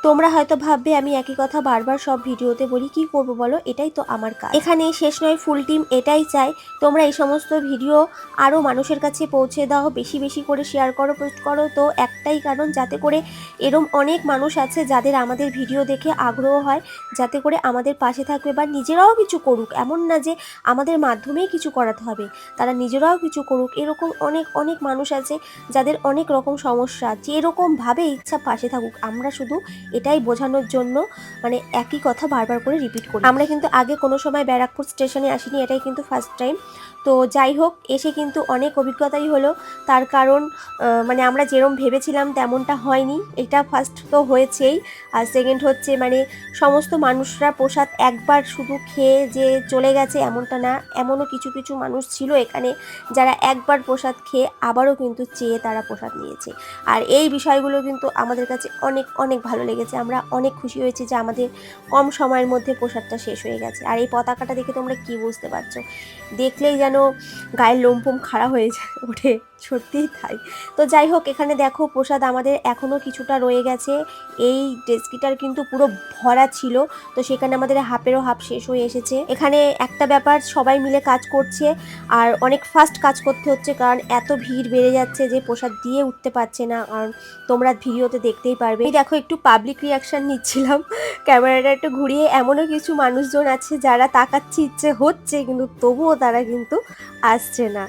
তোমরা হয়তো ভাববে আমি একই কথা বারবার সব ভিডিওতে বলি, কি করব বলো, এটাই তো আমার কাজ। এখানে শেষ নয়, ফুল টিম এটাই চাই তোমরা এই সমস্ত ভিডিও আরও মানুষের কাছে পৌঁছে দাও, বেশি বেশি করে শেয়ার করো, পোস্ট করো। তো একটাই কারণ, যাতে করে এরম অনেক মানুষ আছে যাদের আমাদের ভিডিও দেখে আগ্রহ হয়, যাতে করে আমাদের পাশে থাকবে বা নিজেরাও কিছু করুক। এমন না যে আমাদের মাধ্যমেই কিছু করাতে হবে, তারা নিজেরাও কিছু করুক। এরকম অনেক অনেক মানুষ আছে যাদের অনেক রকম সমস্যা, যেরকমভাবে ইচ্ছা পাশে থাকুক। আমরা শুধু এটাই বোঝানোর জন্য মানে একই কথা বারবার করে রিপিট করি। আমরা কিন্তু আগে কোনো সময় ব্যারাকপুর স্টেশনে আসিনি, এটাই কিন্তু ফার্স্ট টাইম। তো যাই হোক, এসে কিন্তু অনেক অভিজ্ঞতাই হলো। তার কারণ মানে আমরা যেরম ভেবেছিলাম তেমনটা হয়নি। এটা ফার্স্ট তো হয়েছেই, আর সেকেন্ড হচ্ছে মানে সমস্ত মানুষরা প্রসাদ একবার শুধু খেয়ে যে চলে গেছে এমনটা না। এমনও কিছু কিছু মানুষ ছিল এখানে যারা একবার প্রসাদ খেয়ে আবারও কিন্তু চেয়ে তারা প্রসাদ নিয়েছে। আর এই বিষয়গুলো কিন্তু আমাদের কাছে অনেক অনেক ভালো লেগেছে। আমরা অনেক খুশি হয়েছি যে আমাদের কম সময়ের মধ্যে প্রসাদটা শেষ হয়ে গেছে। আর এই পতাকাটা দেখে তোমরা কি বুঝতে পারছো, দেখলেই যেন গায়ের লোমফোম খাড়া হয়ে ওঠে, সত্যিই তাই। তো যাই হোক, এখানে দেখো প্রসাদ আমাদের এখনও কিছুটা রয়ে গেছে। এই ডেস্কিটার কিন্তু পুরো ভরা ছিল, তো সেখানে আমাদের হাফেরও হাফ শেষ হয়ে এসেছে। এখানে একটা ব্যাপার, সবাই মিলে কাজ করছে আর অনেক ফাস্ট কাজ করতে হচ্ছে, কারণ এত ভিড় বেড়ে যাচ্ছে যে প্রসাদ দিয়ে উঠতে পারছে না। কারণ তোমরা ভিডিওতে দেখতেই পারবে। দেখো একটু পাবলিক রিয়াকশন নিচ্ছিলাম, ক্যামেরাটা একটু ঘুরিয়ে। এমনও কিছু মানুষজন আছে যারা তাকাচ্ছে, ইচ্ছে হচ্ছে কিন্তু তবুও তারা কিন্তু আসছে না।